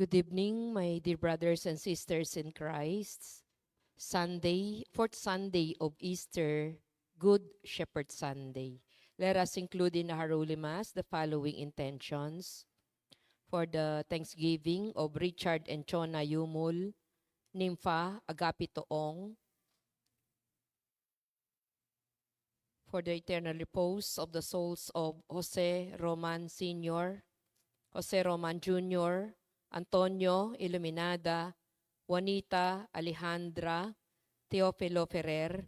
Good evening, my dear brothers and sisters in Christ. Sunday, fourth Sunday of Easter, Good Shepherd Sunday. Let us include in our Holy Mass the following intentions. For the Thanksgiving of Richard and Chona Yumul, Nympha Agapito Ong, for the eternal repose of the souls of Jose Roman Sr., Jose Roman Jr., Antonio Iluminada, Juanita Alejandra, Teofilo Ferrer,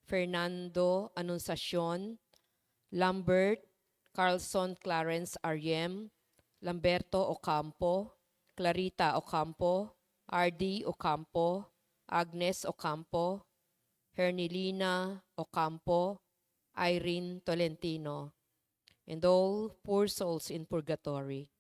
Fernando Anunciacion, Lambert Carlson Clarence Ariem, Lamberto Ocampo, Clarita Ocampo, R.D. Ocampo, Agnes Ocampo, Hernilina Ocampo, Irene Tolentino, and all poor souls in purgatory.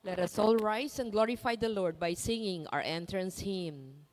Let us all rise and glorify the Lord by singing our entrance hymn.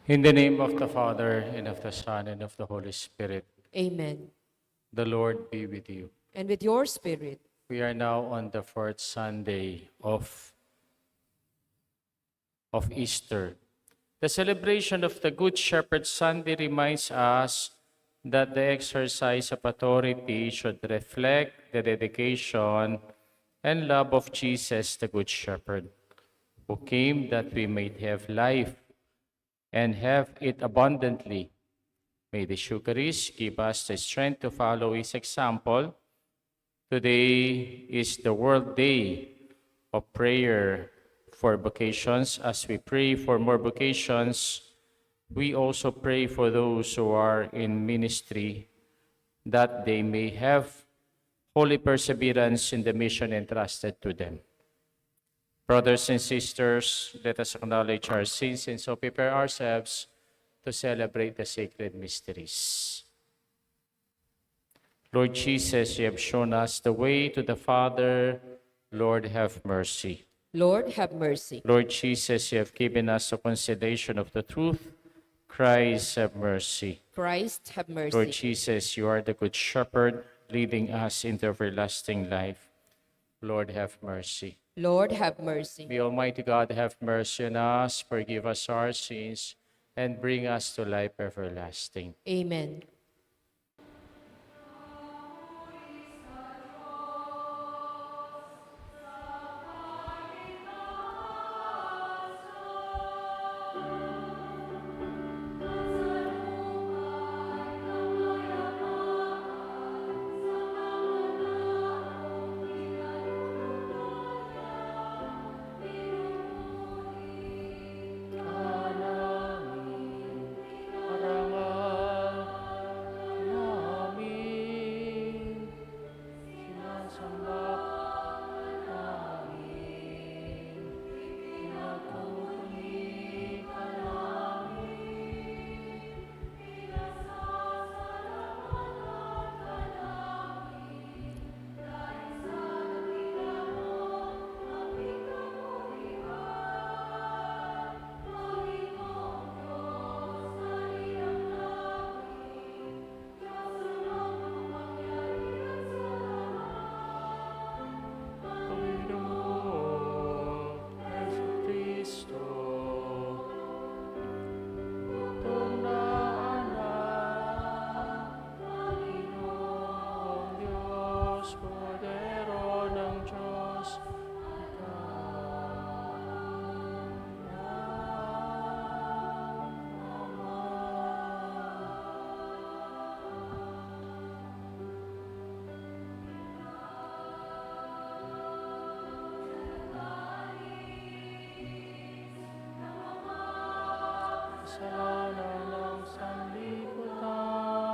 In the name of the Father, and of the Son, and of the Holy Spirit, Amen. the Lord be with you. And with your spirit, We are now on the fourth Sunday of Easter. The celebration of the Good Shepherd Sunday reminds us that the exercise of authority should reflect the dedication and love of Jesus, the Good Shepherd, who came that we might have life and have it abundantly. May the Eucharist give us the strength to follow his example. Today is the World Day of Prayer for Vocations. As we pray for more vocations, we also pray for those who are in ministry, that they may have holy perseverance in the mission entrusted to them. Brothers and sisters, let us acknowledge our sins and so prepare ourselves to celebrate the sacred mysteries. Lord Jesus, you have shown us the way to the Father. Lord, have mercy. Lord, have mercy. Lord Jesus, you have given us a consolation of the truth. Christ, have mercy. Christ, have Lord mercy. Jesus, you are the Good Shepherd, leading us into everlasting life. Lord, have mercy. Lord, have mercy. May Almighty God have mercy on us, forgive us our sins, and bring us to life everlasting. Amen. Eskudero ng Diyos, kasalanan ng sanlibutan.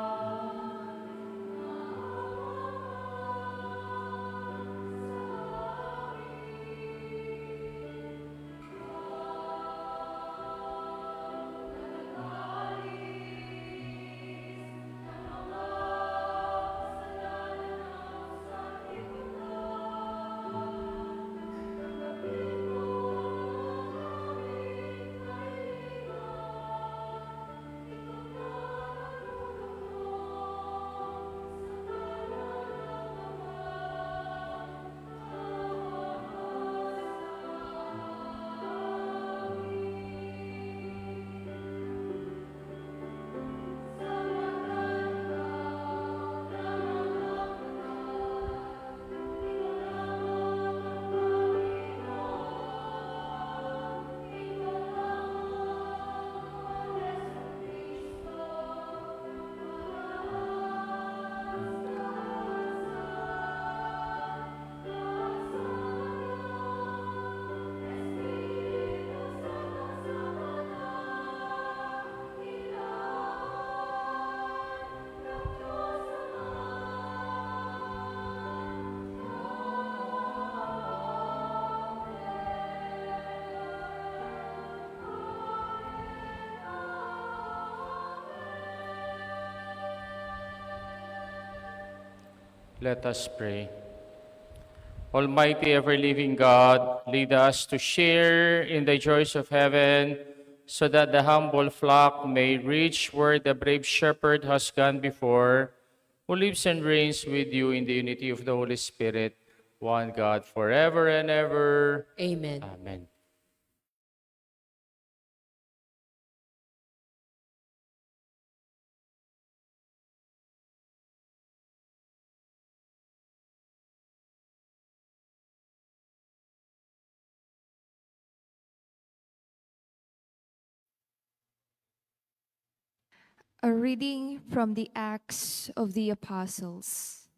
Let us pray. Almighty ever-living God, lead us to share in the joys of heaven, so that the humble flock may reach where the brave shepherd has gone before, who lives and reigns with you in the unity of the Holy Spirit, one God, forever and ever. Amen. Amen. A reading from the Acts of the Apostles.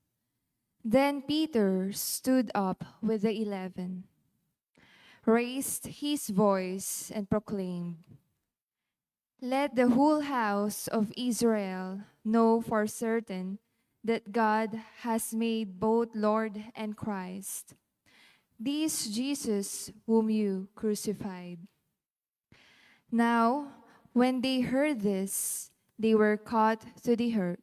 Then Peter stood up with the 11, raised his voice, and proclaimed, "Let the whole house of Israel know for certain that God has made both Lord and Christ, this Jesus whom you crucified." Now, when they heard this, they were cut to the heart.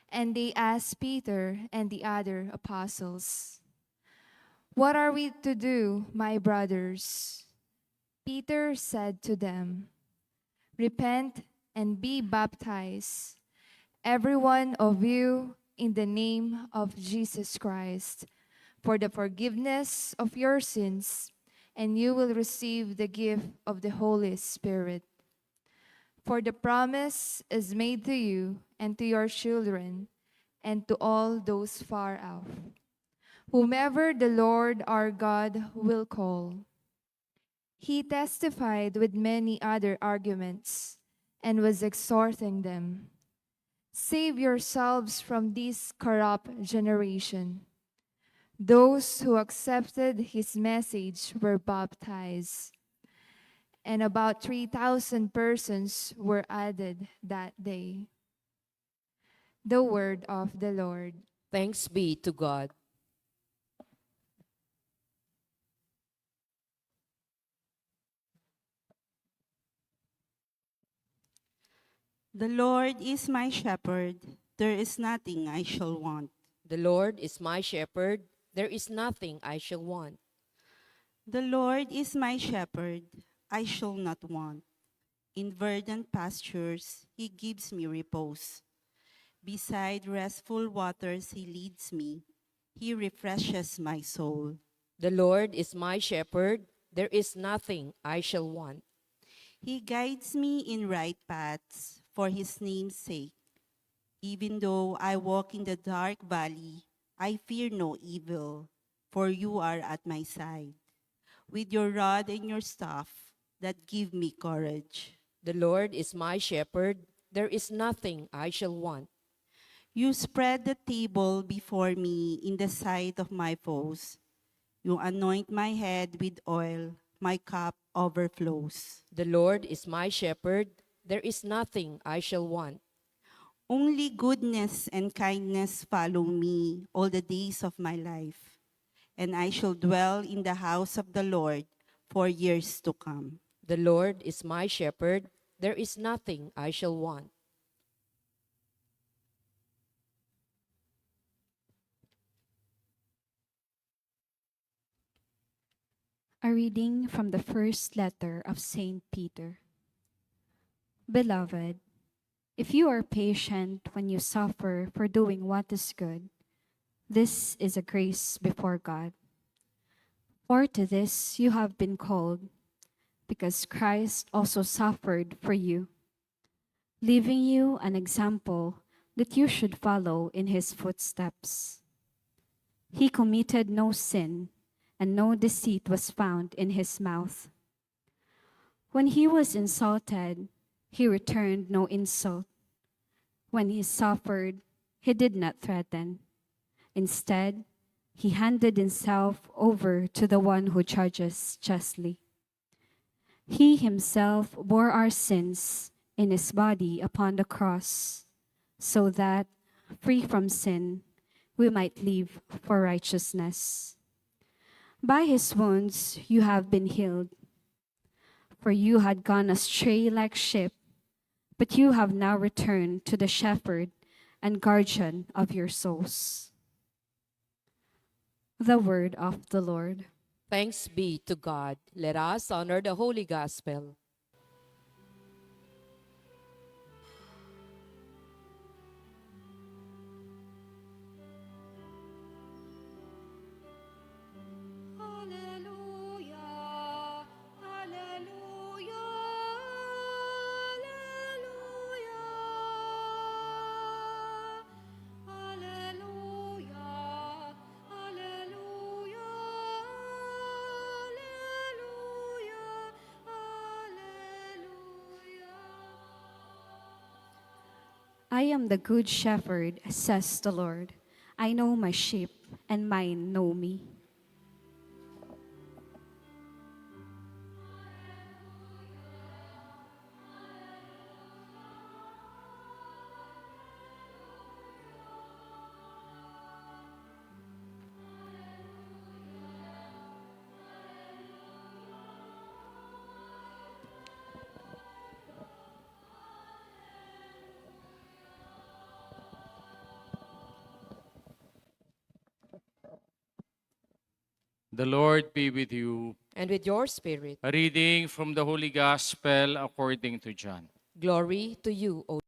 And they asked Peter and the other apostles, "What are we to do, my brothers?" Peter said to them, "Repent and be baptized, every one of you, in the name of Jesus Christ, for the forgiveness of your sins, and you will receive the gift of the Holy Spirit. For the promise is made to you and to your children and to all those far off, whomever the Lord our God will call." He testified with many other arguments and was exhorting them, "Save yourselves from this corrupt generation." Those who accepted his message were baptized, and about 3,000 persons were added that day. The word of the Lord. Thanks be to God. The Lord is my shepherd, there is nothing I shall want. The Lord is my shepherd, there is nothing I shall want. The Lord is my shepherd, I shall not want. In verdant pastures he gives me repose. Beside restful waters he leads me. He refreshes my soul. The Lord is my shepherd, there is nothing I shall want. He guides me in right paths for his name's sake. Even though I walk in the dark valley, I fear no evil, for you are at my side. With your rod and your staff that give me courage. The Lord is my shepherd, there is nothing I shall want. You spread the table before me in the sight of my foes. You anoint my head with oil, my cup overflows. The Lord is my shepherd, there is nothing I shall want. Only goodness and kindness follow me all the days of my life, and I shall dwell in the house of the Lord for years to come. The Lord is my shepherd, there is nothing I shall want. A reading from the first letter of Saint Peter. Beloved, if you are patient when you suffer for doing what is good, this is a grace before God. For to this you have been called, because Christ also suffered for you, leaving you an example that you should follow in his footsteps. He committed no sin, and no deceit was found in his mouth. When he was insulted, he returned no insult. When he suffered, he did not threaten. Instead, he handed himself over to the one who judges justly. He himself bore our sins in his body upon the cross, so that, free from sin, we might live for righteousness. By his wounds you have been healed. For you had gone astray like sheep, but you have now returned to the shepherd and guardian of your souls. The word of the Lord. Thanks be to God. Let us honor the Holy Gospel. Hallelujah, hallelujah, hallelujah, hallelujah, hallelujah, hallelujah, hallelujah. I am the good shepherd, says the Lord. I know my sheep, and mine know me. The Lord be with you. And with your spirit, A reading from the Holy Gospel according to John. glory to you, O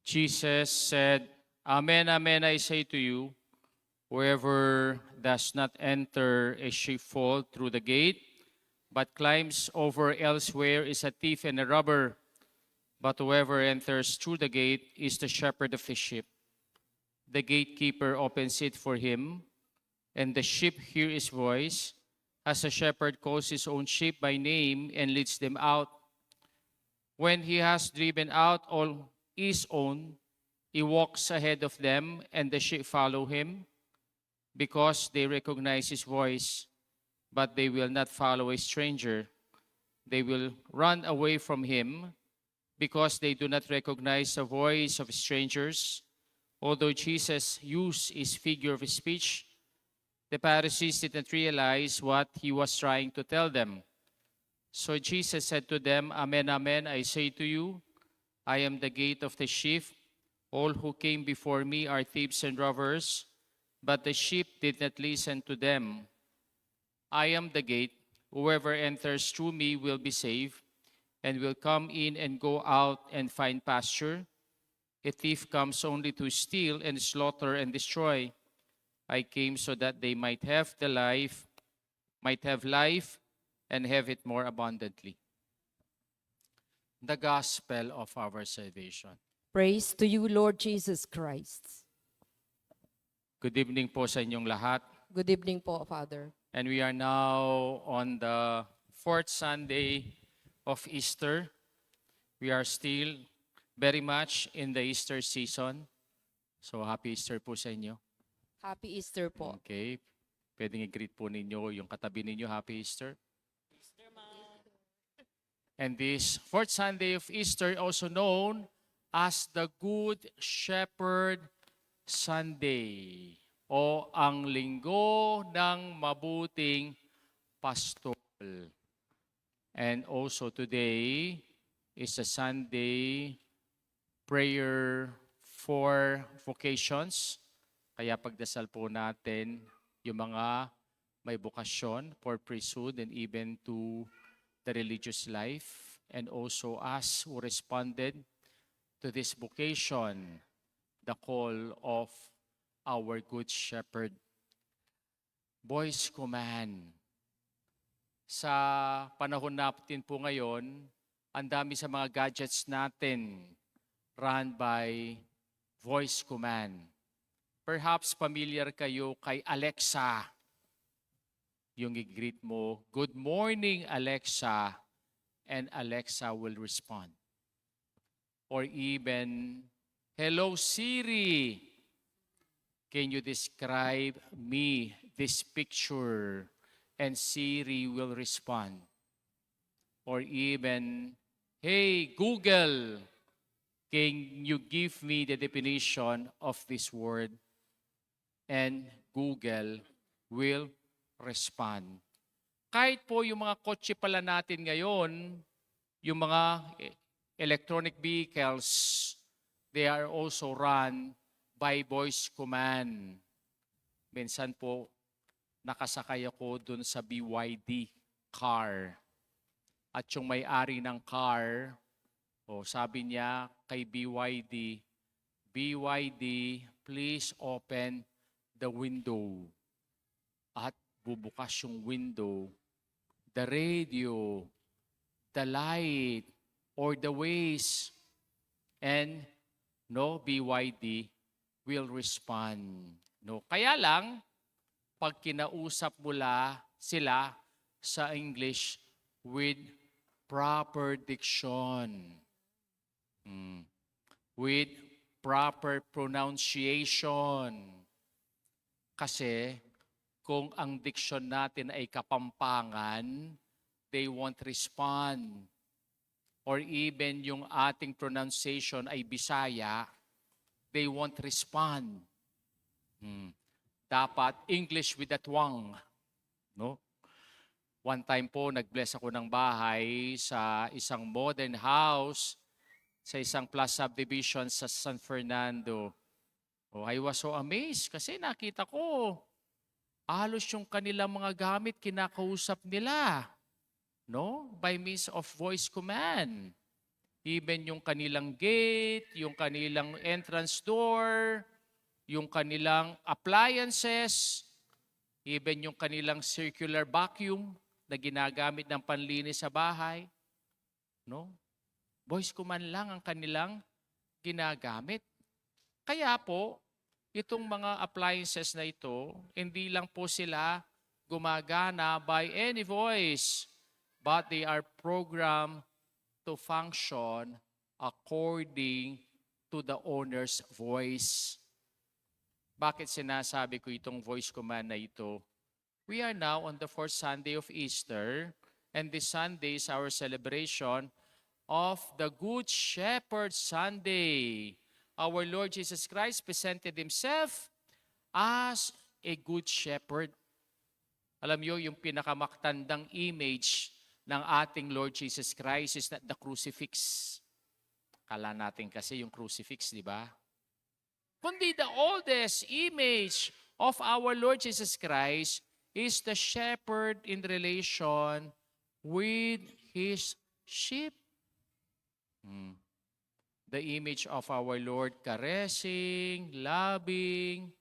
Jesus said, Amen, amen, I say to you, whoever does not enter a sheepfold through the gate, but climbs over elsewhere is a thief and a robber. But whoever enters through the gate is the shepherd of the sheep. The gatekeeper opens it for him, and the sheep hear his voice, as a shepherd calls his own sheep by name and leads them out. When he has driven out all his own, he walks ahead of them, and the sheep follow him, because they recognize his voice, but they will not follow a stranger. They will run away from him, because they do not recognize the voice of strangers. Although Jesus used his figure of speech, the Pharisees did not realize what he was trying to tell them. So Jesus said to them, Amen, amen, I say to you, I am the gate of the sheep. All who came before me are thieves and robbers, but the sheep did not listen to them. I am the gate. Whoever enters through me will be saved, and will come in and go out and find pasture. A thief comes only to steal and slaughter and destroy. I came so that they might have the life might have life and have it more abundantly. The gospel of our salvation. Praise to you, Lord Jesus Christ. Good evening po sa inyong lahat. Good evening po, Father. And we are now on the fourth Sunday of Easter. We are still very much in the Easter season. So happy Easter po sa inyo. Happy Easter po. Okay. Pwedeng i-greet po ninyo yung katabi ninyo. Happy Easter. And this fourth Sunday of Easter, also known as the Good Shepherd Sunday o ang linggo ng mabuting pastol. And also today is a Sunday prayer for vocations. Kaya pagdasal po natin yung mga may bokasyon for priesthood and even to the religious life, and also us who responded to this vocation, the call of our Good Shepherd. Boys Command. Sa panahon natin po ngayon, ang dami sa mga gadgets natin run by voice command. Perhaps familiar kayo kay Alexa. Yung i-greet mo, "Good morning, Alexa," and Alexa will respond. Or even, "Hello, Siri. Can you describe me this picture?" And Siri will respond. Or even, "Hey, Google, can you give me the definition of this word?" And Google will respond. Kahit po yung mga kotse pala natin ngayon, yung mga electronic vehicles, they are also run by voice command. Minsan po, nakasakay ako dun sa BYD car. At yung may-ari ng car, sabi niya kay BYD, "BYD, please open the window." At bubukas yung window, the radio, the light, or the ways, and BYD will respond. Kaya lang, pag kinausap mula sila sa English with proper diction, with proper pronunciation. Kasi kung ang diction natin ay Kapampangan, they won't respond. Or even yung ating pronunciation ay Bisaya, they won't respond. Dapat English with that twang. One time po, nag-bless ako ng bahay sa isang modern house sa isang plus subdivision sa San Fernando. I was so amazed kasi nakita ko, halos yung kanilang mga gamit kinakausap nila, by means of voice command. Even yung kanilang gate, yung kanilang entrance door, yung kanilang appliances, even yung kanilang circular vacuum na ginagamit ng panlinis sa bahay. Voice command lang ang kanilang ginagamit. Kaya po, itong mga appliances na ito, hindi lang po sila gumagana by any voice, but they are programmed to function according to the owner's voice. Bakit sinasabi ko itong voice command na ito? We are now on the fourth Sunday of Easter, and this Sunday is our celebration of the Good Shepherd Sunday. Our Lord Jesus Christ presented Himself as a good shepherd. Alam niyo, yung pinakamaktandang image ng ating Lord Jesus Christ is not the crucifix. Kala natin kasi yung crucifix, di ba? Kundi the oldest image of our Lord Jesus Christ is the shepherd in relation with His sheep. The image of our Lord caressing, loving,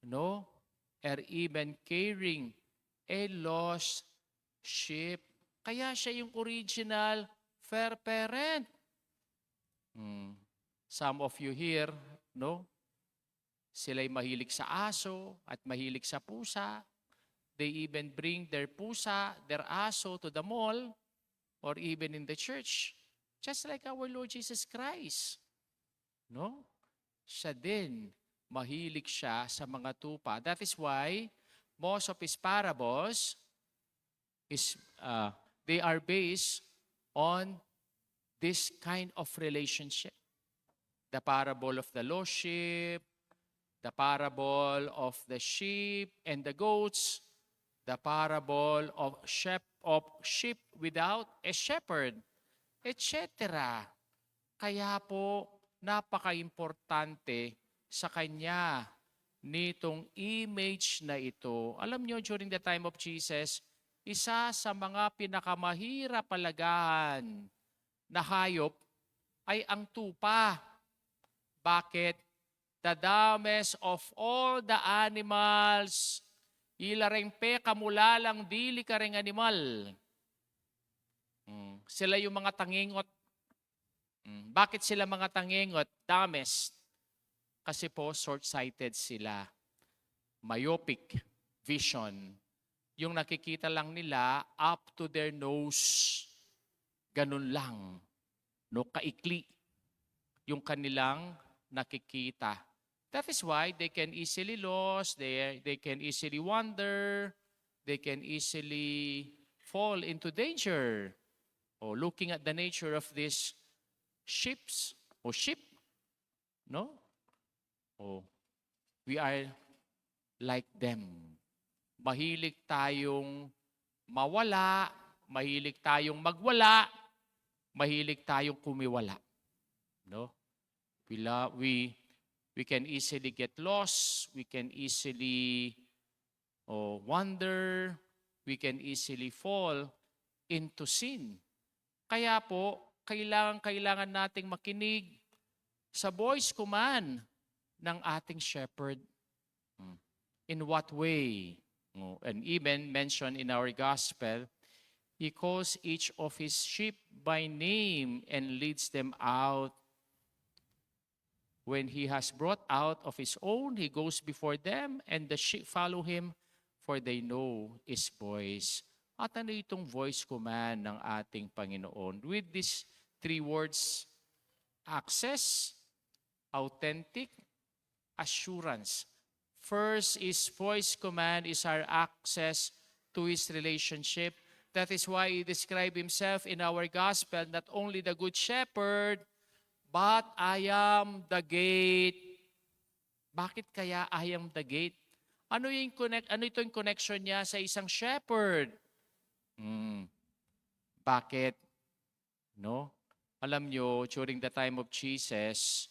or even caring a lost sheep. Kaya siya yung original fair parent. Some of you here, no? Sila'y mahilig sa aso at mahilig sa pusa. They even bring their pusa, their aso to the mall or even in the church. Just like our Lord Jesus Christ. No? Siya din, mahilig siya sa mga tupa. That is why most of his parables they are based on this kind of relationship. The parable of the lost sheep, the parable of the sheep and the goats, the parable of sheep without a shepherd, etc. Kaya po, napaka-importante sa kanya nitong image na ito. Alam nyo, during the time of Jesus, isa sa mga pinakamahirap palagahan na hayop ay ang tupa. Bakit? The dumbest of all the animals, ilareng pe kamulalang dili kareng animal. Sila yung mga tangingot. Bakit sila mga tangingot? Dumbest. Kasi po, short-sighted sila. Myopic vision. Yung nakikita lang nila up to their nose. Ganun lang. No, kaikli. Yung kanilang nakikita. That is why they can easily lose, they can easily wander, they can easily fall into danger. O looking at the nature of these sheep, no? Oh, we are like them. Mahilig tayong mawala, mahilig tayong magwala, mahilig tayong kumiwala. No? We can easily get lost, we can easily wander, we can easily fall into sin. Kaya po, kailangan nating makinig sa voice command ng ating shepherd. In what way? And even mentioned in our gospel, he calls each of his sheep by name and leads them out. When he has brought out of his own, he goes before them, and the sheep follow him, for they know his voice. At ano itong voice command ng ating Panginoon? With these three words, access, authentic, assurance. First is voice command is our access to his relationship. That is why he described himself in our gospel, not only the good shepherd, but I am the gate. Bakit kaya I am the gate? Ano ito yung connection niya sa isang shepherd? Bakit? No? Alam nyo, during the time of Jesus,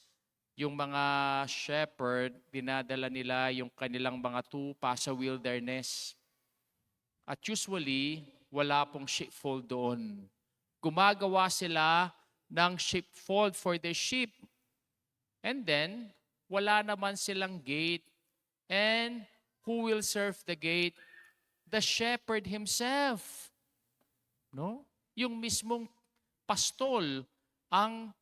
yung mga shepherd, dinadala nila yung kanilang mga tupa sa wilderness. At usually, wala pong sheepfold doon. Gumagawa sila ng sheepfold for the sheep. And then, wala naman silang gate. And who will serve the gate? The shepherd himself. No? Yung mismong pastol ang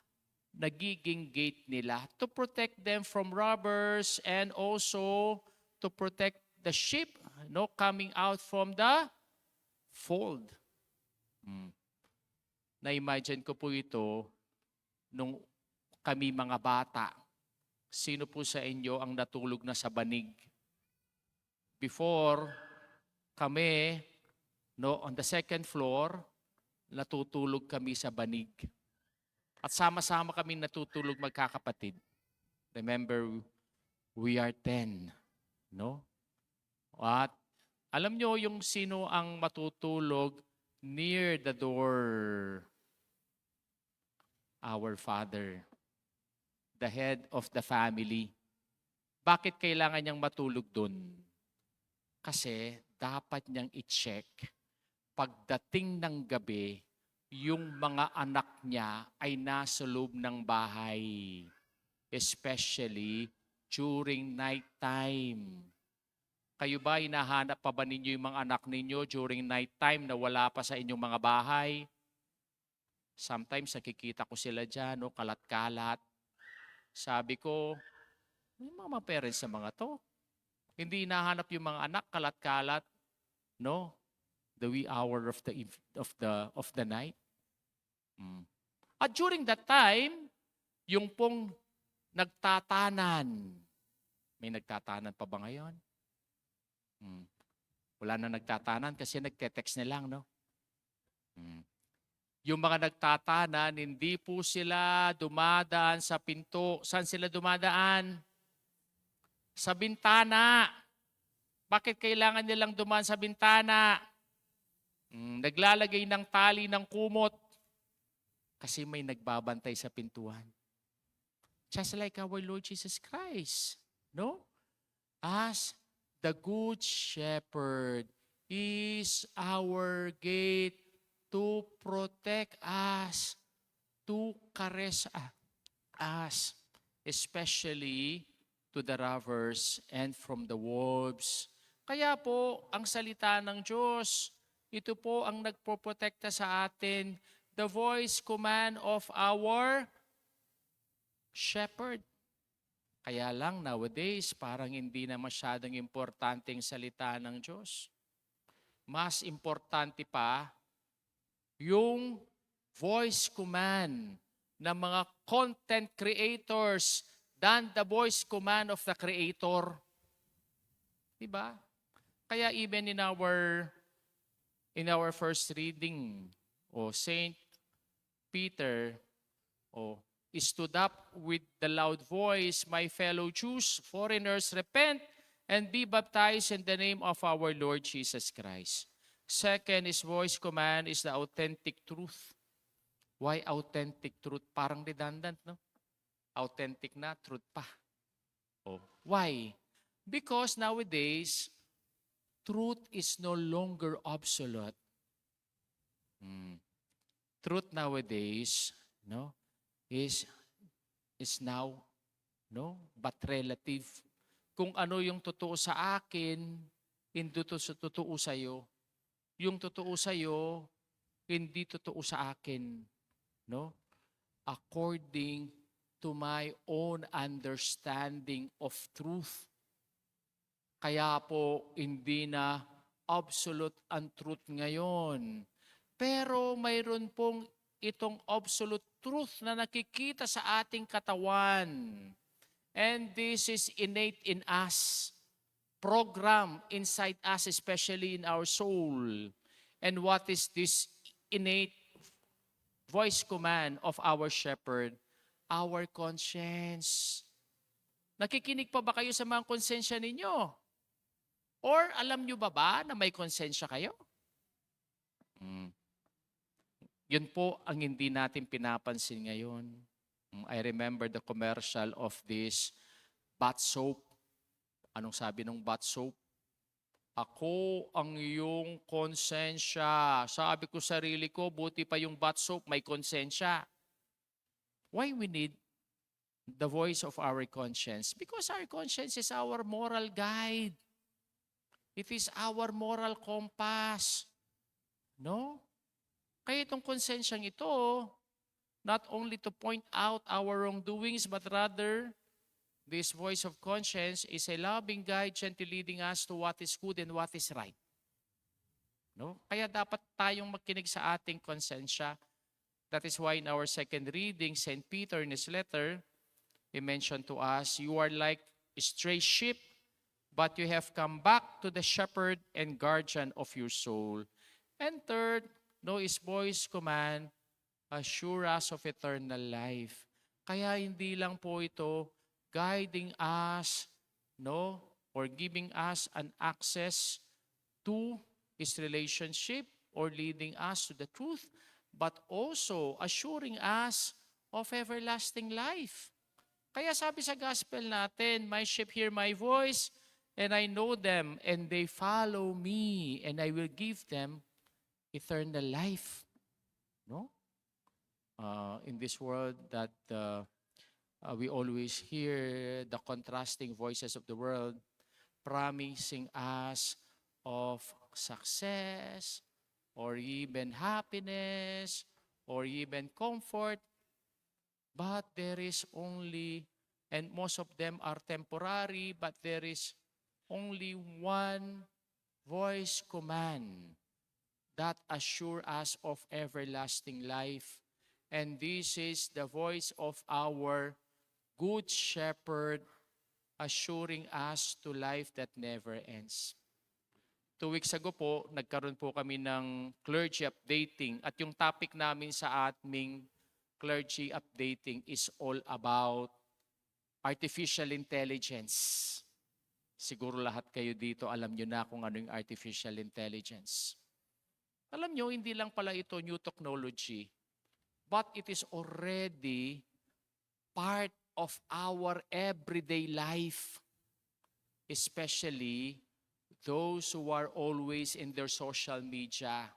nagiging gate nila to protect them from robbers and also to protect the sheep coming out from the fold. Na-imagine ko po ito nung kami mga bata. Sino po sa inyo ang natulog na sa banig? Before, kami, on the second floor, natutulog kami sa banig. At sama-sama kami natutulog magkakapatid. Remember, we are 10. No? At alam nyo yung sino ang matutulog near the door? Our Father, the head of the family. Bakit kailangan niyang matulog dun? Kasi dapat niyang i-check pagdating ng gabi, yung mga anak niya ay nasa loob ng bahay. Especially during night time. Kayo ba, hinahanap pa ba ninyo yung mga anak ninyo during night time na wala pa sa inyong mga bahay? Sometimes nakikita ko sila dyan, no, kalat-kalat. Sabi ko, yung mga parents sa mga to, hindi hinahanap yung mga anak kalat-kalat, no? The wee hour of the night. Mm. At during that time, yung pong nagtatanan. May nagtatanan pa ba ngayon? Wala na nagtatanan kasi nagte-text na lang, no? Yung mga nagtatanan, hindi po sila dumadaan sa pinto. Saan sila dumadaan? Sa bintana. Bakit kailangan nilang dumaan sa bintana? Naglalagay ng tali ng kumot kasi may nagbabantay sa pintuan. Just like our Lord Jesus Christ, no? As the Good Shepherd is our gate to protect us, to caress us, especially to the robbers and from the wolves. Kaya po, ang salita ng Diyos, ito po ang nagpoprotekta sa atin, the voice command of our shepherd. Kaya lang nowadays, parang hindi na masyadong importante ang salita ng Diyos. Mas importante pa yung voice command ng mga content creators than the voice command of the Creator. Diba? Kaya even in our first reading, Saint Peter, stood up with the loud voice, my fellow Jews, foreigners, repent and be baptized in the name of our Lord Jesus Christ. Second, his voice command is the authentic truth. Why authentic truth? Parang redundant, no? Authentic na, truth pa. Why? Because nowadays, truth is no longer obsolete. Truth nowadays, no, is now, no, but relative. Kung ano yung totoo sa akin, hindi totoo sa iyo. Yung totoo sa iyo, hindi totoo sa akin, no? According to my own understanding of truth. Kaya po hindi na absolute ang truth ngayon. Pero mayroon pong itong absolute truth na nakikita sa ating katawan. And this is innate in us, program inside us, especially in our soul. And what is this innate voice command of our shepherd? Our conscience. Nakikinig pa ba kayo sa mga konsensya ninyo? Or alam nyo ba na may konsensya kayo? Yun po ang hindi natin pinapansin ngayon. I remember the commercial of this bath soap. Anong sabi ng bath soap? Ako ang iyong konsensya. Sabi ko sarili ko, buti pa yung bath soap may konsensya. Why we need the voice of our conscience? Because our conscience is our moral guide. It is our moral compass. No? Kaya itong konsensyang ito, not only to point out our wrongdoings, but rather, this voice of conscience is a loving guide gently leading us to what is good and what is right. No? Kaya dapat tayong makinig sa ating konsensya. That is why in our second reading, St. Peter in his letter, he mentioned to us, you are like stray sheep, but you have come back to the shepherd and guardian of your soul. And third, no, his voice command, assure us of eternal life. Kaya hindi lang po ito guiding us, no, or giving us an access to his relationship or leading us to the truth, but also assuring us of everlasting life. Kaya sabi sa gospel natin, my sheep hear my voice, and I know them, and they follow me, and I will give them eternal life. No? In this world that we always hear the contrasting voices of the world, promising us of success, or even happiness, or even comfort, but there is only, and most of them are temporary, but there is only one voice command that assure us of everlasting life. And this is the voice of our Good Shepherd assuring us to life that never ends. 2 weeks ago po, nagkaroon po kami ng clergy updating at yung topic namin sa aming clergy updating is all about artificial intelligence. Siguro lahat kayo dito alam nyo na kung ano yung artificial intelligence. Alam nyo, hindi lang pala ito new technology, but it is already part of our everyday life, especially those who are always in their social media.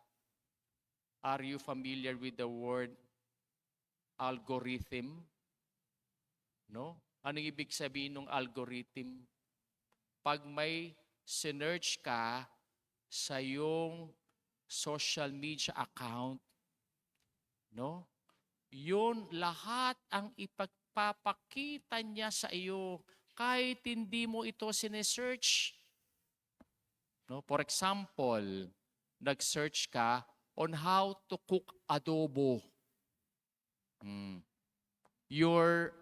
Are you familiar with the word algorithm? No? Ano ibig sabihin ng algorithm? Pag may sinearch ka sa iyong social media account, no? Yun lahat ang ipagpapakita niya sa iyo kahit hindi mo ito sinesearch. No? For example, nag-search ka on how to cook adobo. Your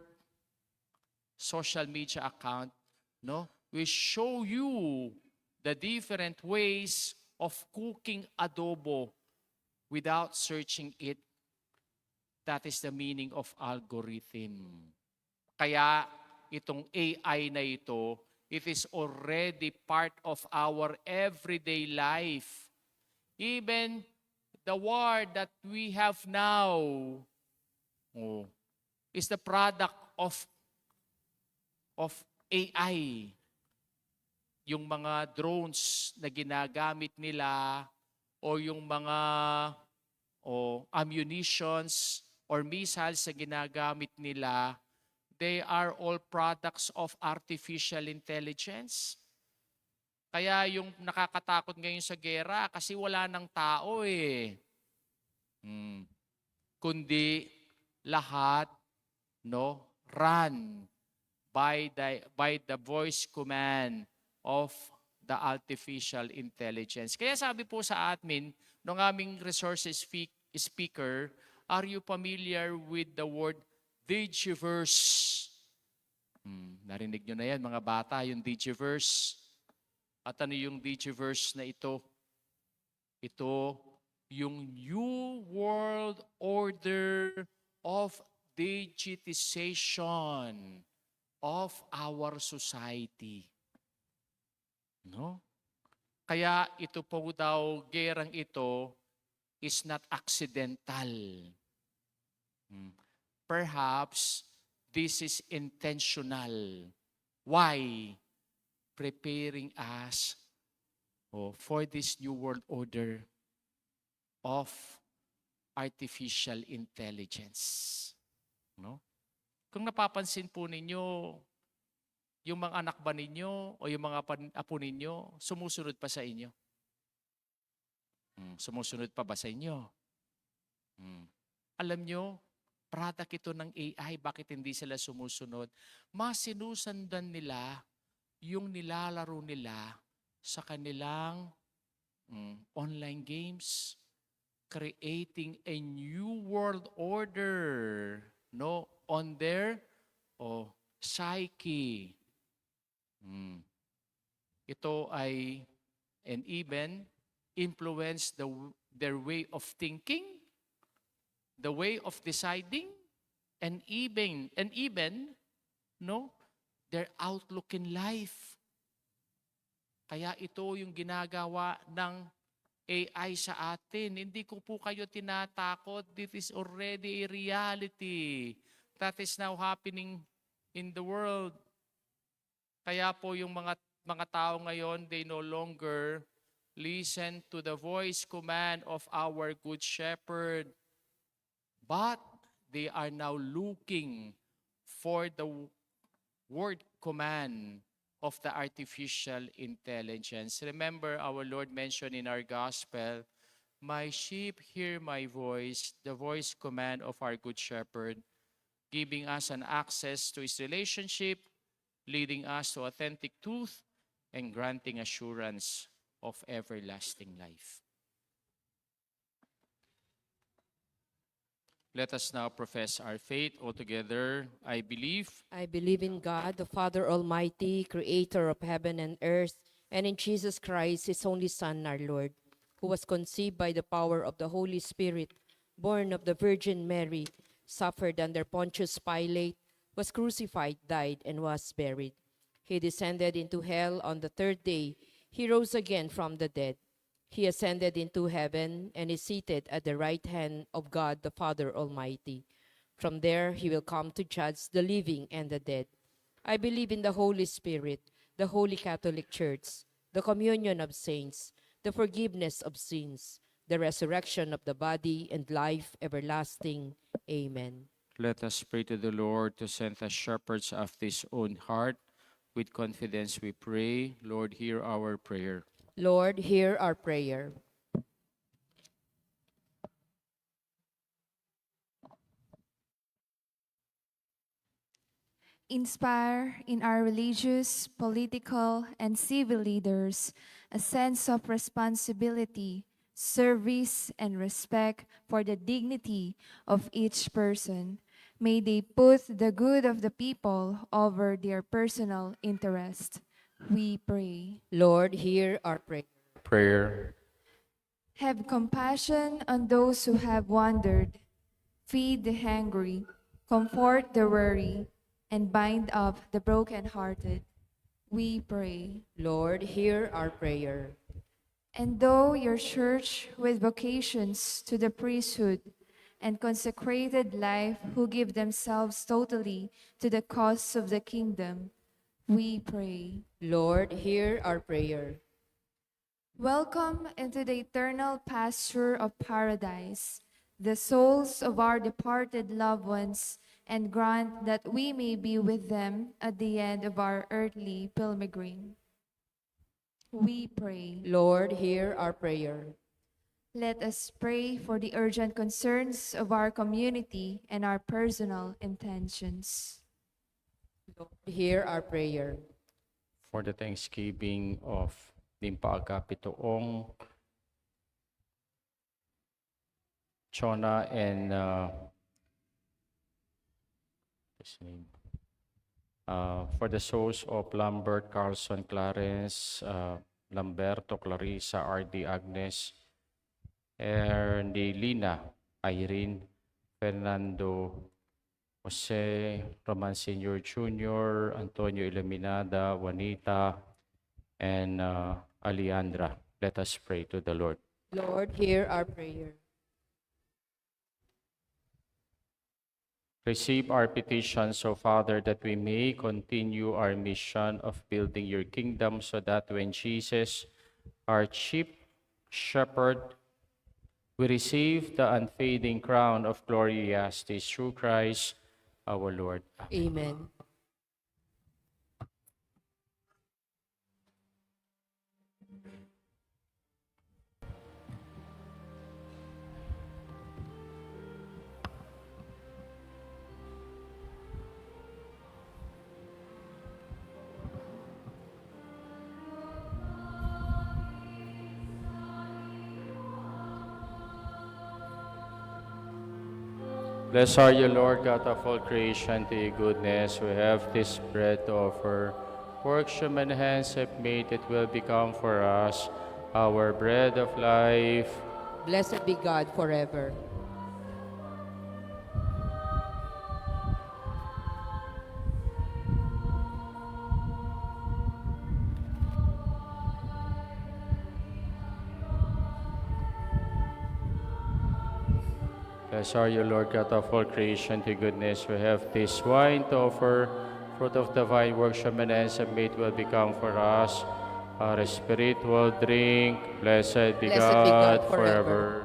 social media account, no, will show you the different ways of cooking adobo without searching it. That is the meaning of algorithm. Kaya itong AI na ito, it is already part of our everyday life. Even the word that we have now is the product of AI. Yung mga drones na ginagamit nila o yung mga ammunitions or missiles na ginagamit nila, they are all products of artificial intelligence. Kaya yung nakakatakot ngayon sa gera kasi wala nang tao eh. Kundi lahat run by the voice command of the artificial intelligence. Kaya sabi po sa admin ng aming resources speaker, are you familiar with the word Digiverse? Narinig nyo na yan mga bata, yung Digiverse. At ano yung Digiverse na ito? Ito yung New World Order of digitization of our society. No? Kaya ito po daw, gerang ito is not accidental. Perhaps this is intentional. Why? Preparing us for this new world order of artificial intelligence. No? Kung napapansin po ninyo, yung mga anak ba ninyo o yung mga apo ninyo, sumusunod pa sa inyo? Sumusunod pa ba sa inyo? Alam nyo, product ito ng AI, bakit hindi sila sumusunod? Mas sinusundan nila yung nilalaro nila sa kanilang online games, creating a new world order on their psyche. Ito ay and even influence their way of thinking, the way of deciding, and even their outlook in life. Kaya ito yung ginagawa ng AI sa atin. Hindi ko po kayo tinatakot. This is already a reality that is now happening in the world. Kaya po yung mga tao ngayon, they no longer listen to the voice command of our Good Shepherd, but they are now looking for the word command of the artificial intelligence. Remember, our Lord mentioned in our gospel, "My sheep hear my voice," the voice command of our Good Shepherd, giving us an access to his relationship, leading us to authentic truth, and granting assurance of everlasting life. Let us now profess our faith all together. I believe I believe in God, the Father Almighty, creator of heaven and earth, and in Jesus Christ, his only Son, our Lord, who was conceived by the power of the Holy Spirit, born of the Virgin Mary, suffered under Pontius Pilate, was crucified, died, and was buried. He descended into hell on the third day. He rose again from the dead. He ascended into heaven and is seated at the right hand of God the Father Almighty. From there he will come to judge the living and the dead. I believe in the Holy Spirit, the Holy Catholic Church, the communion of saints, the forgiveness of sins, the resurrection of the body, and life everlasting. Amen. Let us pray to the Lord to send us shepherds after his own heart. With confidence we pray, Lord, hear our prayer. Lord, hear our prayer. Inspire in our religious, political, and civil leaders a sense of responsibility, service, and respect for the dignity of each person. May they put the good of the people over their personal interest. We pray. Lord, hear our prayer. Prayer. Have compassion on those who have wandered. Feed the hungry, comfort the weary, and bind up the brokenhearted. We pray. Lord, hear our prayer. Endow your church with vocations to the priesthood and consecrated life who give themselves totally to the cause of the kingdom. We pray. Lord, hear our prayer. Welcome into the eternal pasture of paradise the souls of our departed loved ones, and grant that we may be with them at the end of our earthly pilgrimage. We pray. Lord, hear our prayer. Let us pray for the urgent concerns of our community and our personal intentions. Lord, hear our prayer. For the thanksgiving of Limpa Agapitoong, Chona, and his name. For the souls of Lambert, Carlson, Clarence, Lamberto, Clarissa, R.D., Agnes, Erdelina, Irene, Fernando, Jose, Roman Sr. Jr., Antonio Ilaminada, Juanita, and Aliandra. Let us pray to the Lord. Lord, hear our prayer. Receive our petitions, O Father, that we may continue our mission of building your kingdom, so that when Jesus, our chief shepherd, we receive the unfading crown of glory we ask this through Christ our Lord. Amen. Blessed are you, Lord God of all creation, to your goodness. We have this bread to offer. Works human hands have made, it will become for us our bread of life. Blessed be God forever. Blessed are you, Lord God of all creation, to your goodness. We have this wine to offer. Fruit of the vine, works human hands have made, will become for us our spiritual drink. Blessed be Blessed be God God forever. forever.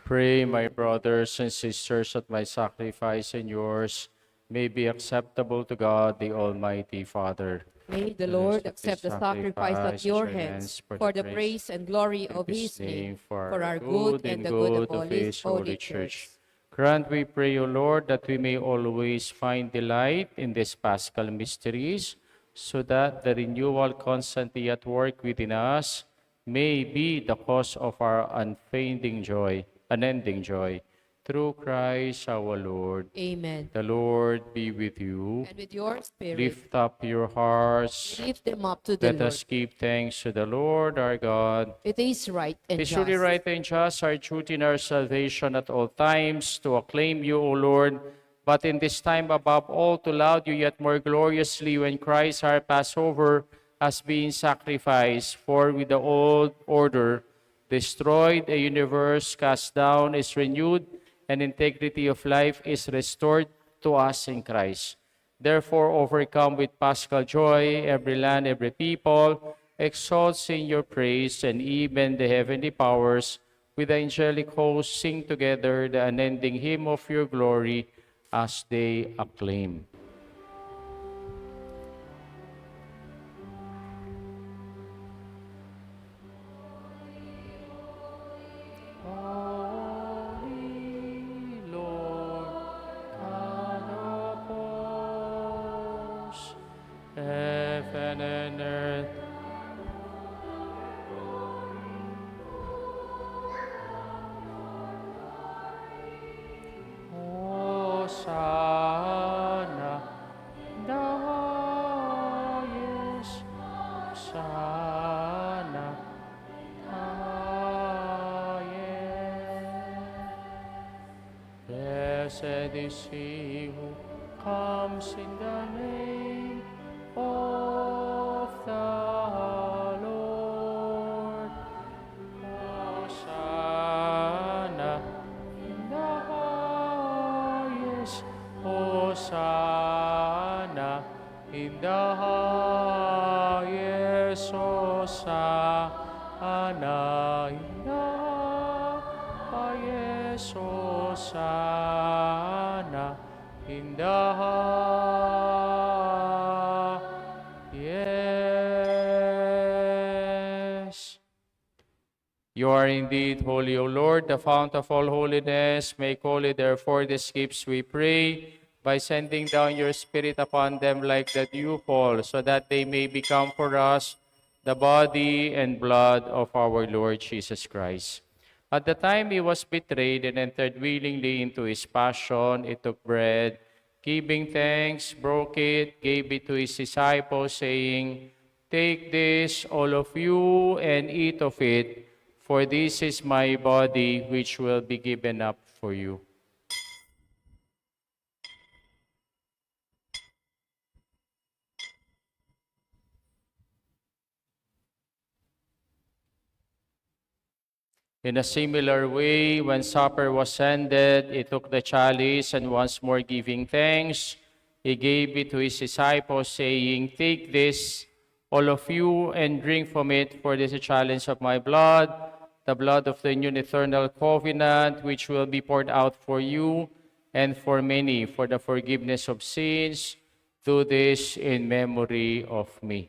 Pray, my brothers and sisters, that my sacrifice and yours may be acceptable to God, the Almighty Father. May the And Lord accept accept the this sacrifice at sacrifice your as hands for for the praise and glory of His name, for our good and the good of all His holy church. Grant, we pray, O Lord, that we may always find delight in these Paschal mysteries, so that the renewal constantly at work within us may be the cause of our unending joy. Through Christ our Lord. Amen. The Lord be with you. And with your spirit, Lift up your hearts. lift them up to the Let Lord. us give thanks to the Lord our God. It is right and It is truly just. right and just, our duty and our salvation at all times, to acclaim you, O Lord, but in this time above all to laud you yet more gloriously when Christ our Passover has been sacrificed. For with the old order destroyed, a universe cast down is renewed, and integrity of life is restored to us in Christ. Therefore, overcome with paschal joy, every land, every people exalts in your praise, and even the heavenly powers with the angelic hosts sing together the unending hymn of your glory as they acclaim. Holy Lord, God of hosts, heaven and earth Hosanna, the highest. Hosanna, highest. Blessed is he who comes in the name of the Lord. Hosanna in the highest. Hosanna in the highest. Hosanna in the highest. Hosanna in the highest. You are indeed holy, O Lord, the fount of all holiness. Make holy, therefore, these gifts, we pray, by sending down your Spirit upon them like the dew fall, so that they may become for us the body and blood of our Lord Jesus Christ. At the time he was betrayed and entered willingly into his passion, he took bread, giving thanks, broke it, gave it to his disciples, saying, "Take this, all of you, and eat of it, for this is my body, which will be given up for you." In a similar way, when supper was ended, he took the chalice, and once more giving thanks, he gave it to his disciples, saying, "Take this, all of you, and drink from it, for this is a chalice of my blood, the blood of the new and eternal covenant, which will be poured out for you and for many for the forgiveness of sins. Do this in memory of me."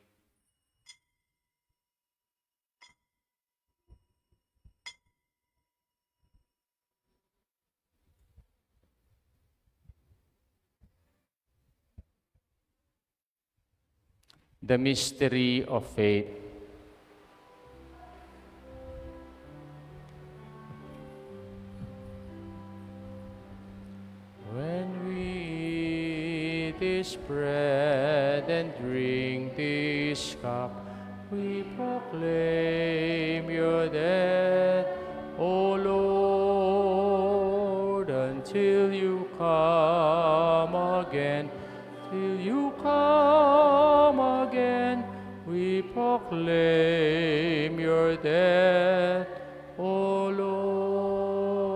The mystery of faith. When we eat this bread and drink this cup, we proclaim your death, O Lord, until you come again. Till you come again, we proclaim your death, O Lord.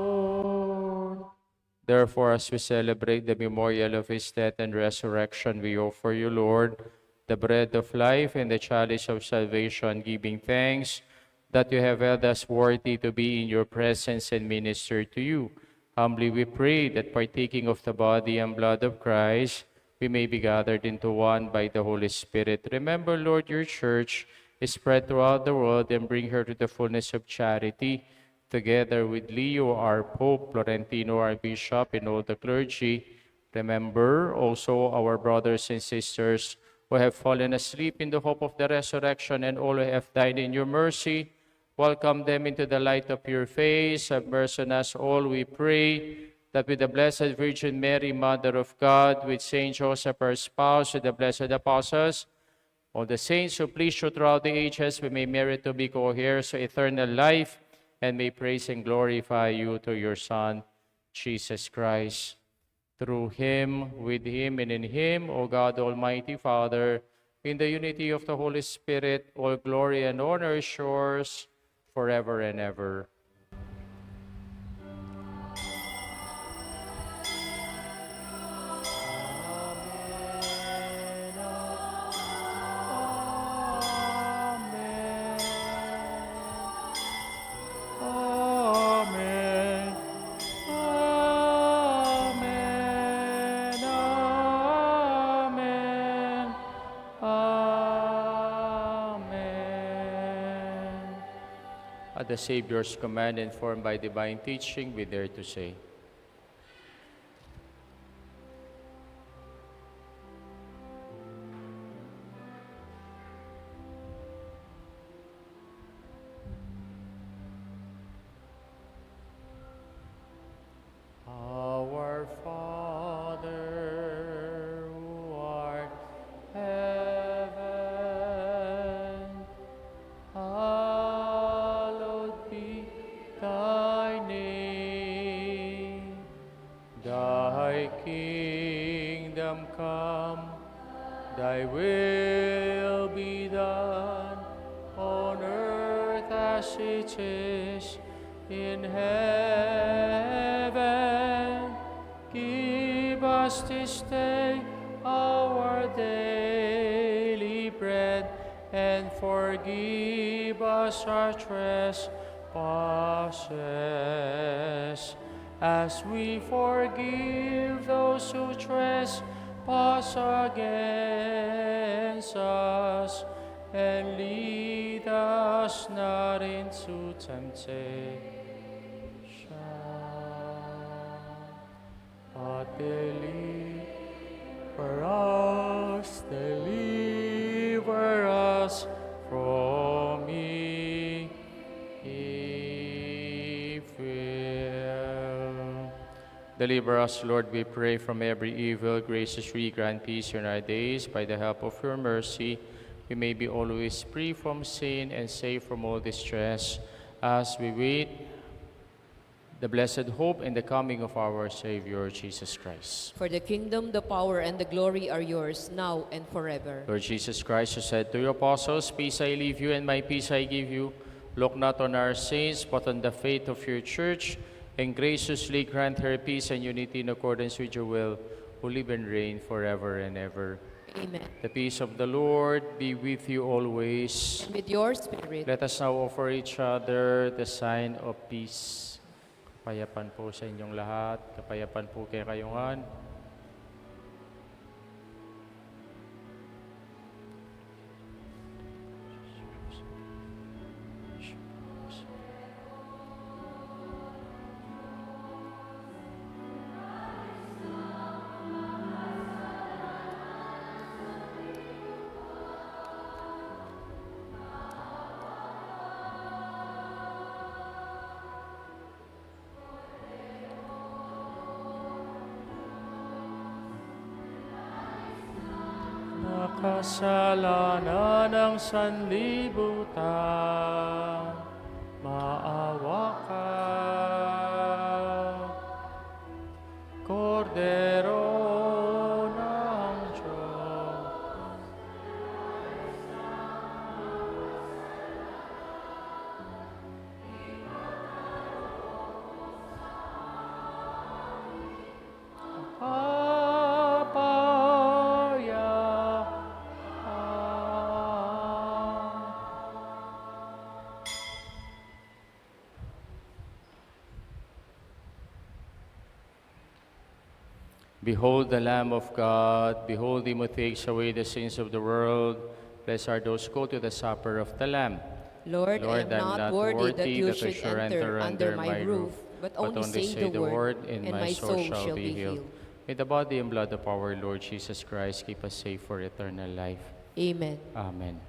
Therefore, as we celebrate the memorial of his death and resurrection, we offer you, Lord, the bread of life and the chalice of salvation, giving thanks that you have held us worthy to be in your presence and minister to you. Humbly we pray that partaking of the body and blood of Christ, we may be gathered into one by the Holy Spirit. Remember, Lord, your church is spread throughout the world and bring her to the fullness of charity, together with Leo, our Pope, Florentino, our Bishop, and all the clergy. Remember also our brothers and sisters who have fallen asleep in the hope of the resurrection and all who have died in your mercy. Welcome them into the light of your face. Have mercy on us all, we pray, that with the Blessed Virgin Mary, Mother of God, with Saint Joseph, her spouse, with the blessed apostles, all the saints who please you throughout the ages, we may merit to be co-heirs to eternal life and may praise and glorify you through your Son, Jesus Christ. Through him, with him, and in him, O God, Almighty Father, in the unity of the Holy Spirit, all glory and honor is yours forever and ever. Amen. Amen. Amen. Amen. At the Savior's command, informed by divine teaching, we dare to say, Our Father, who art in heaven, hallowed be thy name. Thy kingdom come, thy will be done on earth as it is in heaven. Give us this day our daily bread, and forgive us our trespasses, as we forgive those who trespass against us. And lead us not into temptation, but deliver us from evil. Deliver us, Lord, we pray, from every evil. Graciously grant peace in our days. By the help of your mercy, we may be always free from sin and safe from all distress, as we wait the blessed hope and the coming of our Savior, Jesus Christ. For the kingdom, the power, and the glory are yours, now and forever. Lord Jesus Christ, who said to your apostles, Peace I leave you and my peace I give you, look not on our sins, but on the faith of your church, and graciously grant her peace and unity in accordance with your will, who live and reign forever and ever. Amen. The peace of the Lord be with you always. And with your spirit, Let us now offer each other the sign of peace. Kapayapaan po sa inyong lahat. Kapayapaan po kay kayongan. Kasalanan ng sanlibutan, maawa ka. Kordero ng Diyos, Behold the Lamb of God. Behold him who takes away the sins of the world. Blessed are those who go to the supper of the Lamb. Lord, I Lord, am I'm not not worthy that worthy you that I should should enter enter under under my my roof, roof, but but only only say say the the word, word, and and my my soul soul shall shall be be healed. healed. May the body and blood of our Lord Jesus Christ keep us safe for eternal life. Amen. Amen.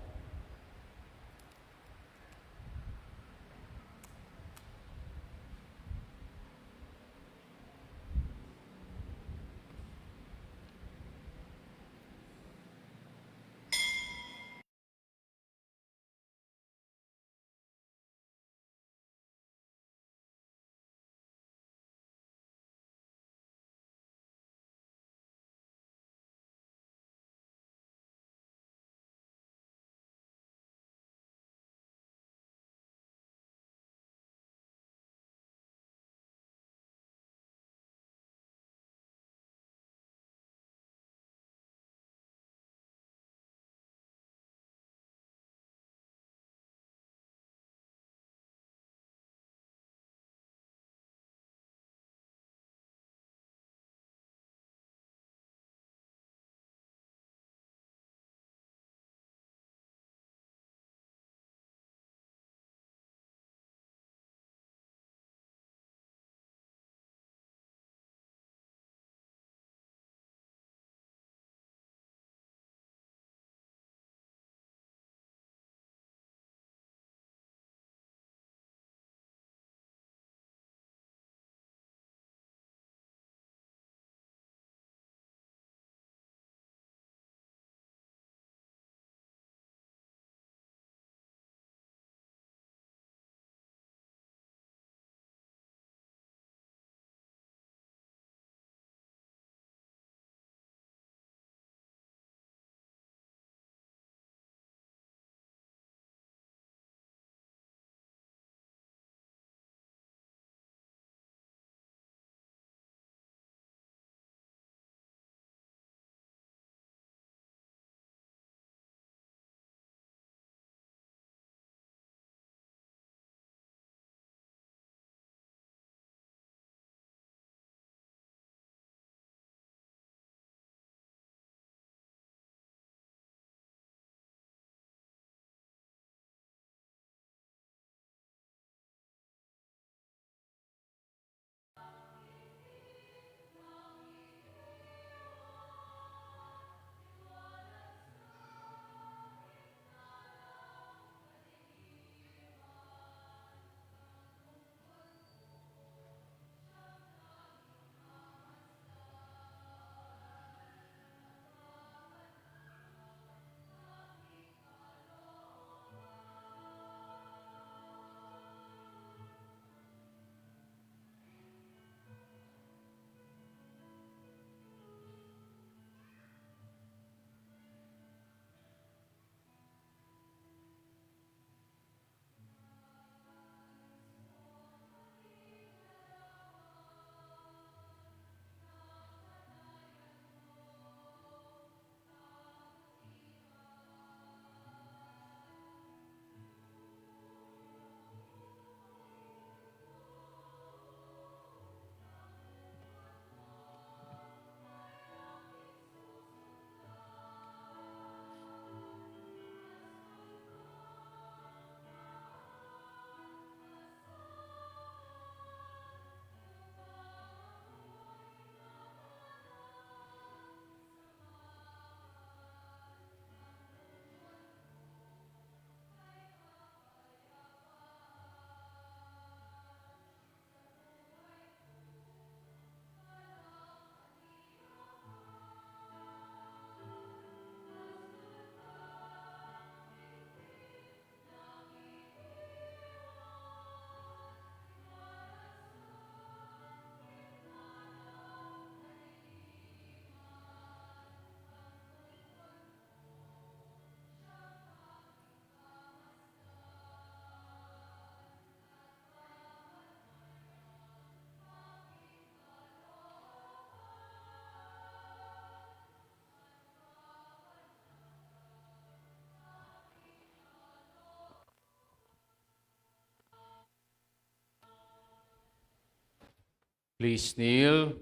Please kneel.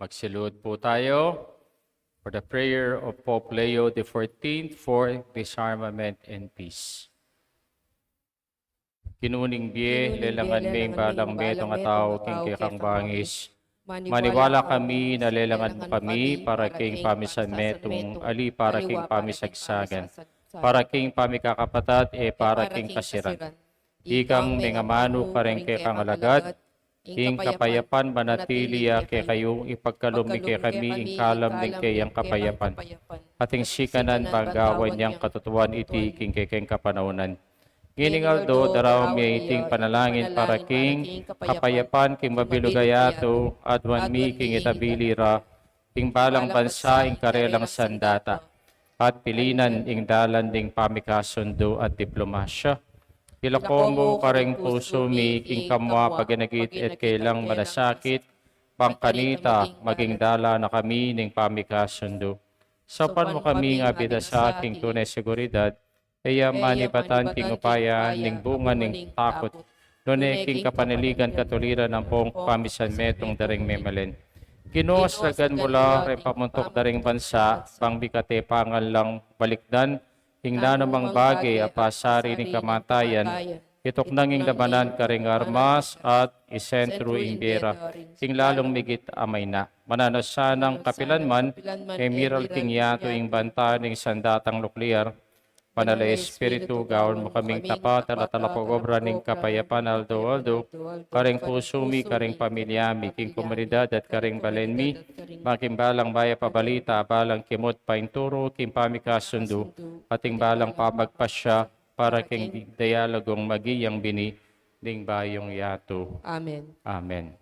Magsilud po tayo for the prayer of Pope Leo XIV for disarmament and peace. Kinuning bie, lelangan ming balang metong ataw, king kang bangis. Maniwala kami na lelangan mo kami para king pamisan metong ali para king pamisagsagan. Para king pamikakapatat para king kasiran. Ikang mengamano kareng kay kang alagad, ing kapayapan manatiliya kay kayong ipagkalumi kay kami ing kalam ning kayang kapayapan. Ating sikanan banggawan niyang katutuan iti king kay kayang kapanaunan. Giningaldo daraw may iting panalangin para king kapayapan king mabilugayato adwan mi king itabilira ing balang bansa ing karelang sandata at pilinan ing dalan ding pamikasundo at diplomasya. Ilakomo kareng puso mi king kamwa paginagit at kailang manasakit pangkanita maging dala na kami ning pamikasundo. Sapan mo kami nga bida sa aking tunay seguridad, kaya manibatan king upaya ning bunga ning takot, nune king kapaniligan katuliran ng pong pamisan metong daring memalen. Kinuos lagan mula rin pamuntok daring bansa, pangbikate pangal lang balikdan, hingna namang bagay apasari ning kamatayan, itok nanging labanan karing armas at isentro imbera, king lalong migit amay na. Mananasanang kapilanman, emiral king yato ing banta ning sandatang nuklear, Panalay Espiritu, gawon mo kaming tapat at talapagobra ning kapayapan aldo-aldo, karing pusumi, karing pamilyami, king komunidad at karing balenmi, making balang baya pabalita, balang kimot painturo, king pamikasundo, ating balang pamagpasya, para king dialogong magiyang bini, ding bayong yato. Amen. Amen.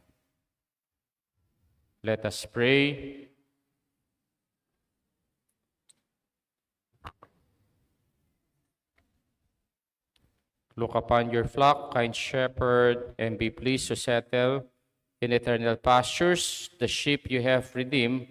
Let us pray. Look upon your flock, kind shepherd, and be pleased to settle in eternal pastures the sheep you have redeemed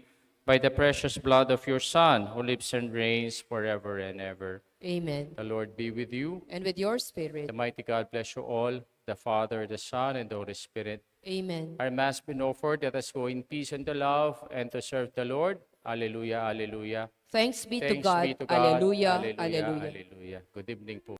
by the precious blood of your Son, who lives and reigns forever and ever. Amen. The Lord be with you. And with your spirit. The mighty God bless you all, the Father, the Son, and the Holy Spirit. Amen. Our Mass been offered. Let us go in peace and to love and to serve the Lord. Alleluia, alleluia. Thanks be to Thanks God. be to God. Alleluia. Alleluia, Alleluia. alleluia. Good evening po.